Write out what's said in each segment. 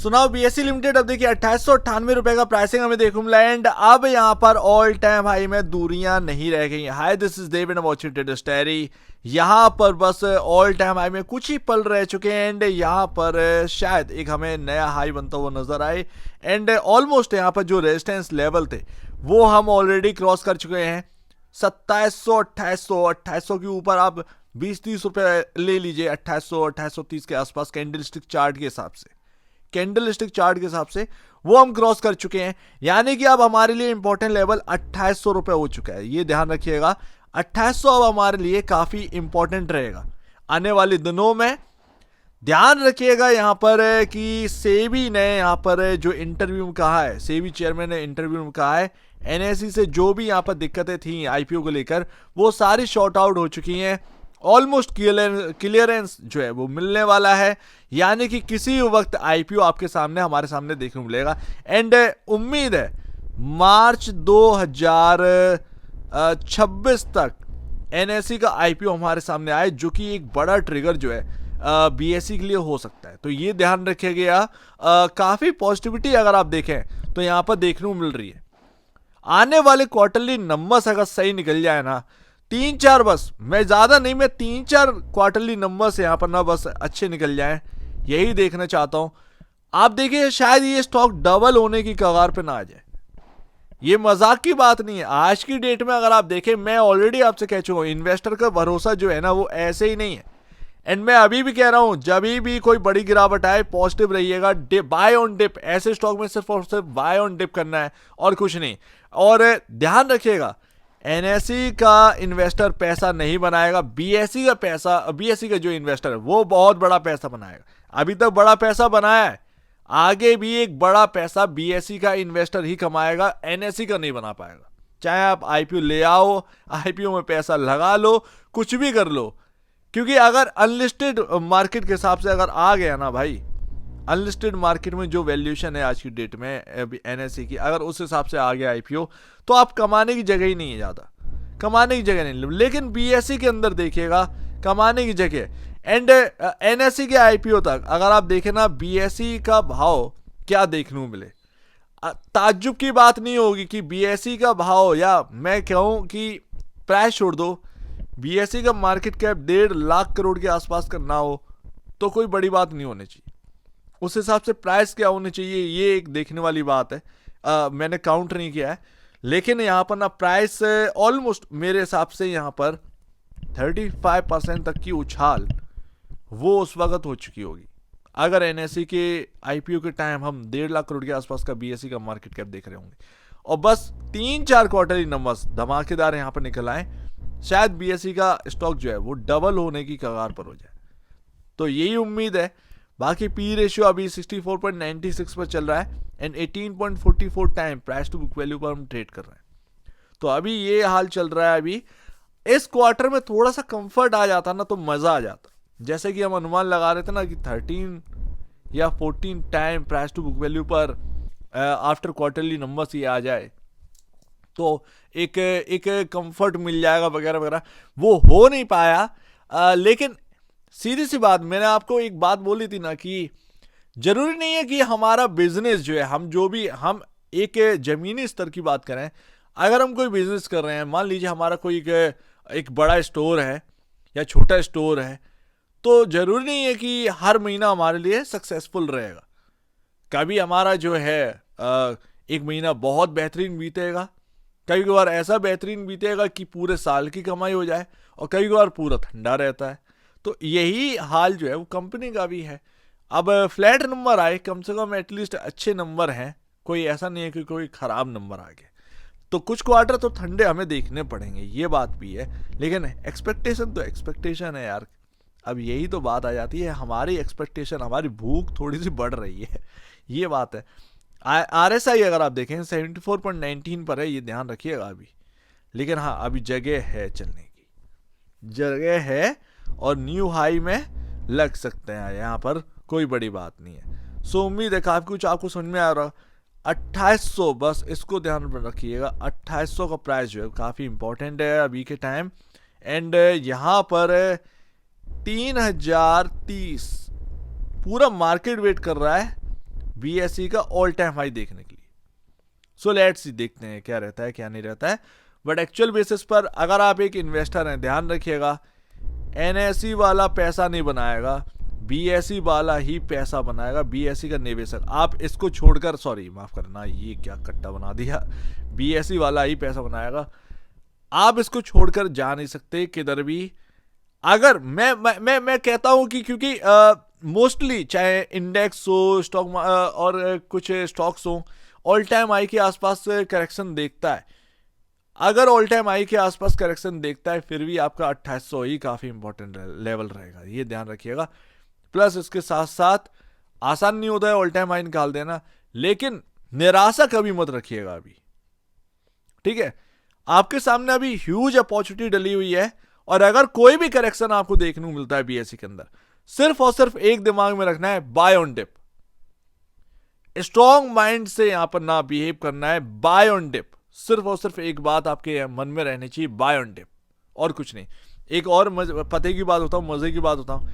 सुनाओ BSc limited अब देखिए 2898 रुपए का प्राइसिंग हमें देखने मिला एंड अब यहाँ पर ऑल टाइम हाई में दूरियां नहीं रह गई। Hi this is Dev and watching trader story. यहाँ पर बस ऑल टाइम हाई में कुछ ही पल रह चुके हैं एंड यहाँ पर शायद एक हमें नया हाई बनता हुआ नजर आए एंड ऑलमोस्ट यहाँ पर जो रेजिस्टेंस लेवल थे वो हम ऑलरेडी क्रॉस कर चुके हैं। 2700 2800 के ऊपर आप 20-30 रुपए ले लीजिए। 2800 2830 के आसपास कैंडलस्टिक चार्ट के हिसाब से वो हम क्रॉस कर चुके हैं, यानी कि अब हमारे लिए इंपॉर्टेंट लेवल 2800 रुपए हो चुका है। ये ध्यान रखिएगा 2800 अब हमारे लिए काफी इंपॉर्टेंट रहेगा आने वाले दिनों में। ध्यान रखिएगा यहाँ पर कि सेबी ने यहाँ पर जो इंटरव्यू में कहा है, सेबी चेयरमैन ने इंटरव्यू में कहा है एनएसई से जो भी यहाँ पर दिक्कतें थी आईपीओ को लेकर वो सारी शॉर्ट आउट हो चुकी हैं। ऑलमोस्ट क्लियरेंस जो है वो मिलने वाला है, यानी कि किसी वक्त आईपीओ आपके सामने हमारे सामने देखने को मिलेगा एंड उम्मीद है मार्च 2026 तक एनएसई का आईपीओ हमारे सामने आए, जो कि एक बड़ा ट्रिगर जो है बीएसई के लिए हो सकता है। तो ये ध्यान रखिएगा। काफी पॉजिटिविटी अगर आप देखें तो यहाँ पर देखने को मिल रही है। आने वाले क्वार्टरली नंबर्स अगर सही निकल जाए ना, 3-4 बस, मैं ज्यादा नहीं, मैं 3-4 क्वार्टरली नंबर्स यहाँ पर ना बस अच्छे निकल जाएं, यही देखना चाहता हूं। आप देखिए शायद ये स्टॉक डबल होने की कगार पे ना आ जाए। ये मजाक की बात नहीं है। आज की डेट में अगर आप देखें, मैं ऑलरेडी आपसे कह चुका हूं इन्वेस्टर का भरोसा जो है ना वो ऐसे ही नहीं है एंड मैं अभी भी कह रहा हूं जब भी कोई बड़ी गिरावट आए पॉजिटिव रहिएगा। बाय ऑन डिप, ऐसे स्टॉक में सिर्फ और सिर्फ बाय ऑन डिप करना है और कुछ नहीं। और ध्यान रखिएगा एनएसई का इन्वेस्टर पैसा नहीं बनाएगा, बीएसई का पैसा, बीएसई का जो इन्वेस्टर है वो बहुत बड़ा पैसा बनाएगा। अभी तक बड़ा पैसा बनाया है, आगे भी एक बड़ा पैसा बीएसई का इन्वेस्टर ही कमाएगा, एनएसई का नहीं बना पाएगा। चाहे आप आईपीओ ले आओ, आईपीओ में पैसा लगा लो, कुछ भी कर लो, क्योंकि अगर अनलिस्टेड मार्केट के हिसाब से अगर आ गया ना भाई, अनलिस्टेड मार्केट में जो वैल्यूएशन है आज की डेट में एनएसई की, अगर उस हिसाब से आ गया आईपीओ तो आप कमाने की जगह ही नहीं है, ज्यादा कमाने की जगह नहीं। लेकिन बीएसई के अंदर देखिएगा कमाने की जगह एंड एनएसई के आईपीओ तक अगर आप देखें ना, बीएसई का भाव क्या देखने को मिले। ताज्जुब की बात नहीं होगी कि बीएसई का भाव, या मैं कहूं कि प्राइस छोड़ दो, बीएसई का मार्केट कैप 1.5 लाख करोड़ के आसपास का ना हो तो कोई बड़ी बात नहीं होनी चाहिए। उस हिसाब से प्राइस क्या होनी चाहिए ये एक देखने वाली बात है। मैंने काउंट नहीं किया है, लेकिन यहाँ पर ना प्राइस ऑलमोस्ट मेरे हिसाब से यहाँ पर 35% तक की उछाल वो उस वक्त हो चुकी होगी अगर एनएसई के आईपीओ के टाइम हम 1.5 लाख करोड़ के आसपास का बीएसई का मार्केट कैप देख रहे होंगे। और बस 3-4 क्वार्टरली नंबर्स धमाकेदार यहाँ पर निकल आए, शायद बीएसई का स्टॉक जो है वो डबल होने की कगार पर हो जाए। तो यही उम्मीद है। बाकी पी रेशियो अभी 64.96 पर चल रहा है and 18.44 time price to book value पर हम ट्रेड कर रहे हैं। तो अभी ये हाल चल रहा है। अभी इस क्वार्टर में थोड़ा सा कंफर्ट आ जाता ना तो मजा आ जाता, जैसे कि हम अनुमान लगा रहे थे ना कि 13 या 14 time price to book value पर आफ्टर क्वार्टरली नंबर्स ये आ जाए तो एक कंफर्ट मिल जाएगा वगैरह वगैरह। वो हो नहीं पाया। लेकिन सीधी सी बात, मैंने आपको एक बात बोली थी ना कि जरूरी नहीं है कि हमारा बिजनेस जो है, हम एक जमीनी स्तर की बात करें, अगर हम कोई बिजनेस कर रहे हैं, मान लीजिए हमारा कोई एक बड़ा स्टोर है या छोटा स्टोर है, तो जरूरी नहीं है कि हर महीना हमारे लिए सक्सेसफुल रहेगा। कभी हमारा जो है एक महीना बहुत बेहतरीन बीतेगा, कभी कभार ऐसा बेहतरीन बीतेगा कि पूरे साल की कमाई हो जाए, और कभी कभार पूरा ठंडा रहता है। तो यही हाल जो है वो कंपनी का भी है। अब फ्लैट नंबर आए, कम से कम एटलीस्ट अच्छे नंबर हैं, कोई ऐसा नहीं है कि कोई खराब नंबर आ गए, तो कुछ क्वार्टर तो ठंडे हमें देखने पड़ेंगे, ये बात भी है। लेकिन एक्सपेक्टेशन तो एक्सपेक्टेशन है यार। अब यही तो बात आ जाती है, हमारी एक्सपेक्टेशन, हमारी भूख थोड़ी सी बढ़ रही है, ये बात है। आरएसआई अगर आप देखें 74.19 पर है, ये ध्यान रखिएगा अभी। लेकिन हाँ, अभी जगह है, चलने की जगह है और न्यू हाई में लग सकते हैं, यहाँ पर कोई बड़ी बात नहीं है। सो उम्मीद है काफी कुछ आपको समझ में आ रहा। 2800 बस इसको ध्यान में रखिएगा, 2800 का प्राइस जो है काफी इंपॉर्टेंट है अभी के टाइम। एंड यहाँ पर 3030 पूरा मार्केट वेट कर रहा है बीएसई का ऑल टाइम हाई देखने के लिए। सो लेट्स देखते हैं क्या रहता है क्या नहीं रहता है। बट एक्चुअल बेसिस पर अगर आप एक इन्वेस्टर हैं, ध्यान रखिएगा, एनएसई वाला पैसा नहीं बनाएगा, बीएसई वाला ही पैसा बनाएगा। बीएसई का निवेशक, आप इसको छोड़कर, सॉरी माफ करना, ये क्या कट्टा बना दिया, बीएसई वाला ही पैसा बनाएगा। आप इसको छोड़कर जा नहीं सकते किधर भी। अगर मैं कहता हूं कि क्योंकि मोस्टली चाहे इंडेक्स हो, स्टॉक और कुछ स्टॉक्स हो, ऑल टाइम आई के आसपास करेक्शन देखता है। अगर ऑल टाइम आई के आसपास करेक्शन देखता है फिर भी आपका 2800 ही काफी इंपॉर्टेंट लेवल रहेगा, ये ध्यान रखिएगा। प्लस इसके साथ साथ आसान नहीं होता है ऑल टाइम हाई निकाल देना, लेकिन निराशा कभी मत रखिएगा अभी, ठीक है। आपके सामने अभी ह्यूज अपॉर्चुनिटी डली हुई है, और अगर कोई भी करेक्शन आपको देखने को मिलता है बीएसई के अंदर, सिर्फ और सिर्फ एक दिमाग में रखना है, buy on dip. Strong mind से यहां पर ना बिहेव करना है, बाय ऑन डिप। सिर्फ और सिर्फ एक बात आपके मन में रहनी चाहिए, बाय ऑन डिप, और कुछ नहीं। एक और पते की बात होता हूं, मजे की बात होता हूं,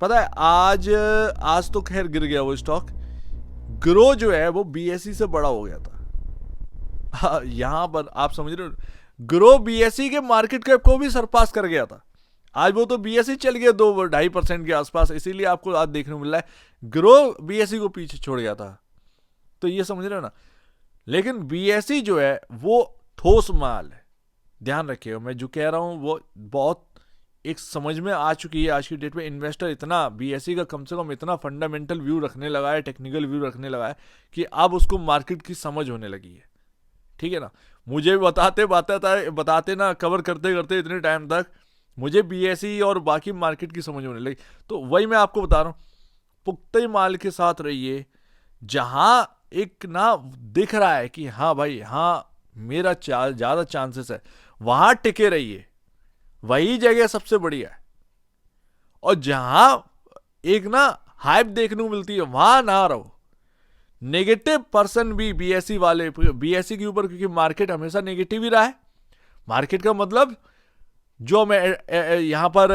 पता है आज तो खैर गिर गया वो स्टॉक, ग्रो जो है वो बीएसई से बड़ा हो गया था। यहां पर आप समझ रहे हो, ग्रो बीएसई के मार्केट कैप को भी सरपास कर गया था। आज वो तो बीएसई चल गया 2-2.5% के आसपास, इसीलिए आपको आज देखने को मिल रहा है ग्रो बीएसई को पीछे छोड़ गया था। तो ये समझ रहे हो ना। लेकिन बीएसई जो है वो ठोस माल है, ध्यान रखिएगा। मैं जो कह रहा हूं वो बहुत एक समझ में आ चुकी है आज की डेट में। इन्वेस्टर इतना बीएसई का कम से कम इतना फंडामेंटल व्यू रखने लगा है, टेक्निकल व्यू रखने लगा है कि अब उसको मार्केट की समझ होने लगी है, ठीक है ना। मुझे भी बताते ना, कवर करते करते इतने टाइम तक मुझे बीएसई और बाकी मार्केट की समझ होने लगी। तो वही मैं आपको बता रहा हूं, पुख्ते माल के साथ रहिए, जहां एक ना दिख रहा है कि हाँ भाई हाँ मेरा ज्यादा चांसेस है, वहां टिके रहिए, वही जगह सबसे बढ़िया है। और जहां एक ना हाइप देखने को मिलती है वहां ना रहो। नेगेटिव पर्सन भी बीएसई वाले, बीएसई के ऊपर, क्योंकि मार्केट हमेशा नेगेटिव ही रहा है। मार्केट का मतलब जो मैं यहां पर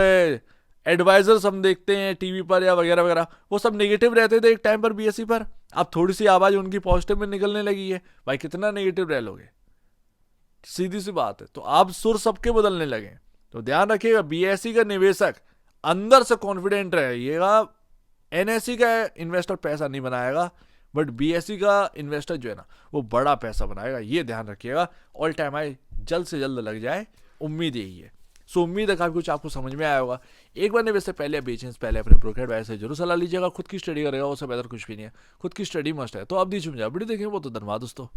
एडवाइजर्स हम देखते हैं टीवी पर या वगैरह वगैरह, वो सब नेगेटिव रहते थे एक टाइम पर बीएसई पर। अब थोड़ी सी आवाज उनकी पॉजिटिव में निकलने लगी है, भाई कितना नेगेटिव रह लोगे, सीधी सी बात है। तो आप सुर सबके बदलने लगे। तो ध्यान रखिएगा, बीएसई का निवेशक अंदर से कॉन्फिडेंट रहिएगा। एनएसई का इन्वेस्टर पैसा नहीं बनाएगा, बट बीएसई का इन्वेस्टर जो है ना वो बड़ा पैसा बनाएगा, ये ध्यान रखिएगा। ऑल टाइम हाई जल्द से जल्द लग जाए, उम्मीद यही है। सो उम्मीद है काफी कुछ आपको समझ में आया होगा। एक बार निवेश से पहले बेचने से पहले अपने ब्रोकर एडवाइस से जरूर सलाह लीजिएगा। खुद की स्टडी करेगा, उससे बेहतर कुछ भी नहीं है, खुद की स्टडी मस्ट है। तो आप दी वीडियो देखेंगे वो तो धन्यवाद दोस्तों।